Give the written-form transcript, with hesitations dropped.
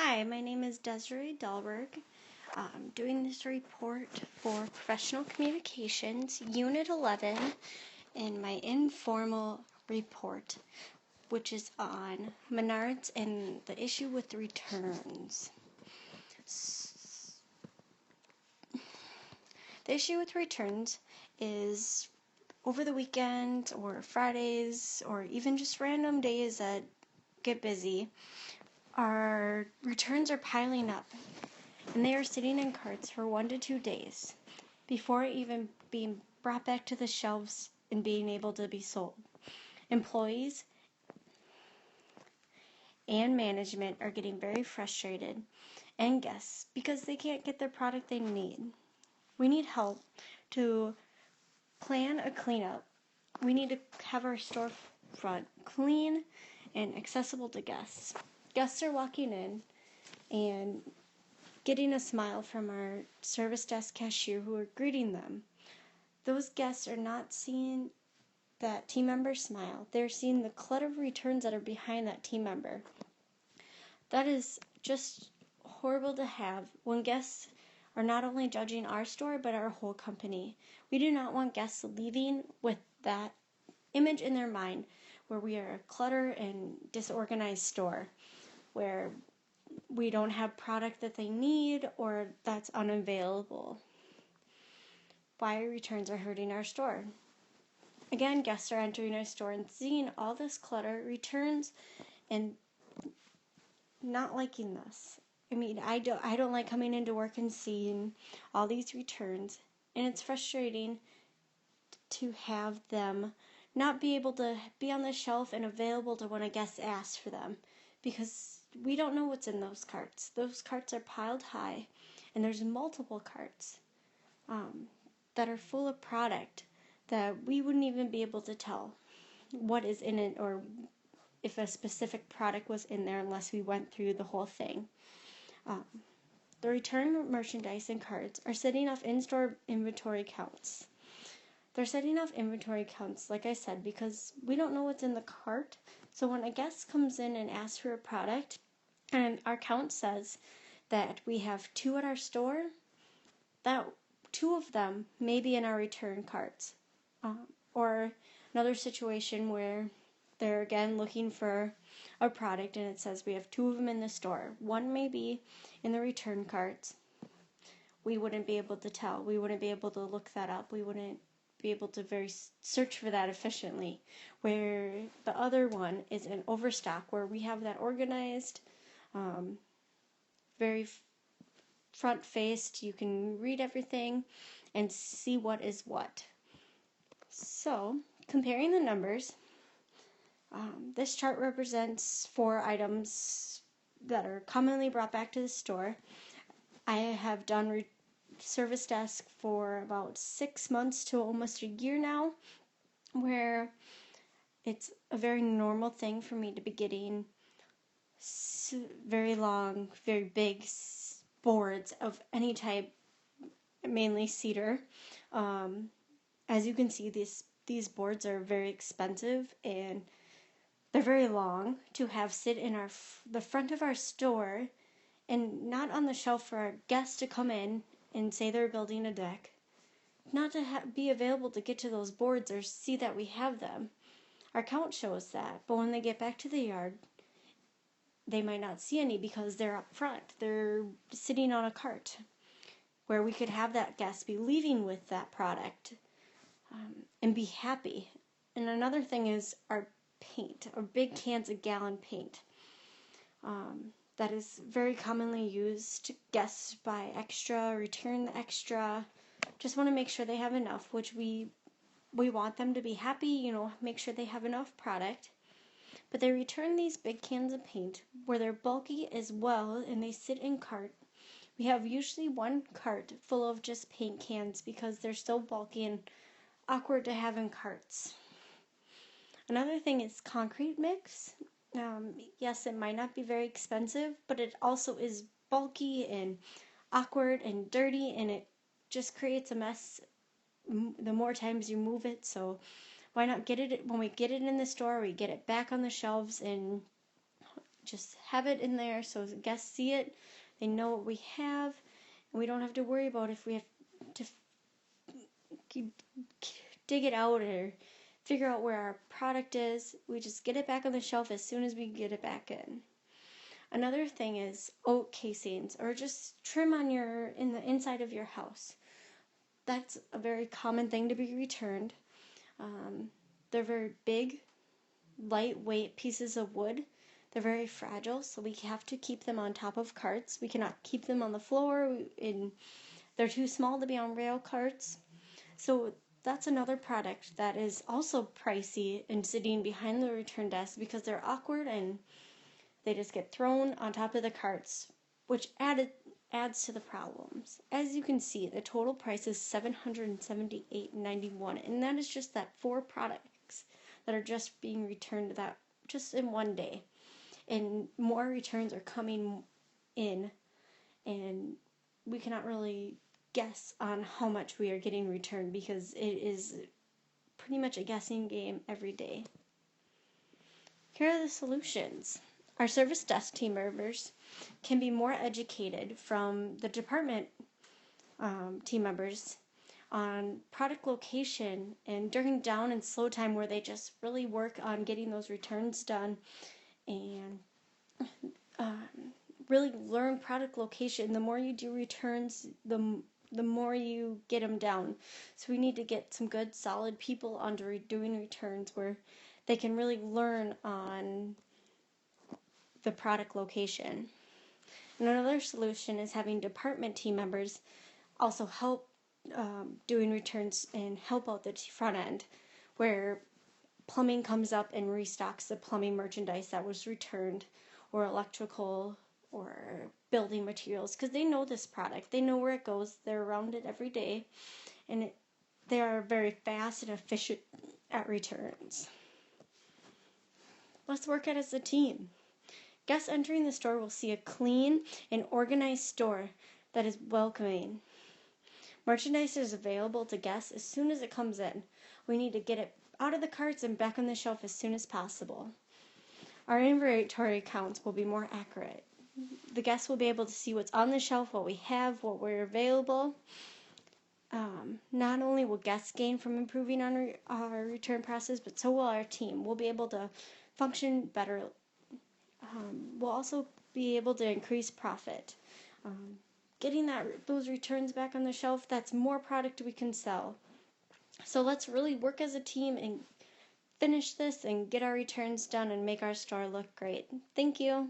Hi, my name is Desiree Dahlberg. I'm doing this report for Professional Communications, Unit 11, in my informal report, which is on menards and the issue with returns. The issue with returns is over the weekend or Fridays or even just random days that get busy, our returns are piling up, and they are sitting in carts for 1 to 2 days before even being brought back to the shelves and being able to be sold. Employees and management are getting very frustrated, and guests, because they can't get their product they need. We need help to plan a cleanup. We need to have our storefront clean and accessible to guests. Guests are walking in and getting a smile from our service desk cashier who are greeting them. Those guests are not seeing that team member smile. They're seeing the clutter of returns that are behind that team member. That is just horrible to have when guests are not only judging our store but our whole company. We do not want guests leaving with that image in their mind where we are a clutter and disorganized store, where we don't have product that they need or that's unavailable. Why returns are hurting our store. Again, guests are entering our store and seeing all this clutter, returns, and not liking this. I don't like coming into work and seeing all these returns, and it's frustrating to have them not be able to be on the shelf and available to when a guest asks for them, because we don't know what's in those carts. Those carts are piled high, and there's multiple carts that are full of product that we wouldn't even be able to tell what is in it or if a specific product was in there unless we went through the whole thing. The return merchandise and carts are setting off in-store inventory counts. They're setting off inventory counts, like I said, because we don't know what's in the cart. So when a guest comes in and asks for a product, and our count says that we have 2 at our store, that 2 of them may be in our return carts. Or another situation where they're again looking for a product and it says we have 2 of them in the store. 1 may be in the return carts. We wouldn't be able to tell. We wouldn't be able to look that up. We wouldn't be able to search for that efficiently. Where the other one is in overstock, where we have that organized, very front-faced. You can read everything and see what is what. So, comparing the numbers, this chart represents 4 items that are commonly brought back to the store. I have done service desk for about 6 months to almost a year now, where it's a very normal thing for me to be getting very long, very big boards of any type, mainly cedar. As you can see, these boards are very expensive and they're very long to have sit in the front of our store and not on the shelf for our guests to come in and say they're building a deck. Not to be available to get to those boards or see that we have them. Our count shows that, but when they get back to the yard, they might not see any because they're up front. They're sitting on a cart where we could have that guest be leaving with that product and be happy. And another thing is our paint, our big cans of gallon paint. That is very commonly used. Guests buy extra, return the extra. Just want to make sure they have enough, which we want them to be happy, make sure they have enough product. But they return these big cans of paint where they're bulky as well, and they sit in cart. We have usually 1 cart full of just paint cans because they're so bulky and awkward to have in carts. Another thing is concrete mix. Yes, it might not be very expensive, but it also is bulky and awkward and dirty, and it just creates a mess the more times you move it. So why not get it when we get it in the store, we get it back on the shelves and just have it in there so guests see it, they know what we have, and we don't have to worry about if we have to dig it out or figure out where our product is. We just get it back on the shelf as soon as we get it back in. Another thing is oak casings or just trim on in the inside of your house. That's a very common thing to be returned. They're very big, lightweight pieces of wood. They're very fragile, so we have to keep them on top of carts. We cannot keep them on the floor, and they're too small to be on rail carts. So that's another product that is also pricey and sitting behind the return desk because they're awkward and they just get thrown on top of the carts, which adds to the problems. As you can see, the total price is $778.91, and that is just that 4 products that are just being returned that just in one day. And more returns are coming in, and we cannot really guess on how much we are getting returned because it is pretty much a guessing game every day. Here are the solutions. Our service desk team members can be more educated from the department team members on product location and during down and slow time where they just really work on getting those returns done and really learn product location. The more you do returns, the more you get them down. So we need to get some good solid people on doing returns where they can really learn on the product location. And another solution is having department team members also help doing returns and help out the front end where plumbing comes up and restocks the plumbing merchandise that was returned, or electrical or building materials, because they know this product, they know where it goes, they're around it every day, and they are very fast and efficient at returns. Let's work it as a team. Guests entering the store will see a clean and organized store that is welcoming. Merchandise is available to guests as soon as it comes in. We need to get it out of the carts and back on the shelf as soon as possible. Our inventory counts will be more accurate. The guests will be able to see what's on the shelf, what we have, what we're available. Not only will guests gain from improving on our return process, but so will our team. We'll be able to function better. We'll also be able to increase profit. Getting those returns back on the shelf, that's more product we can sell. So let's really work as a team and finish this and get our returns done and make our store look great. Thank you.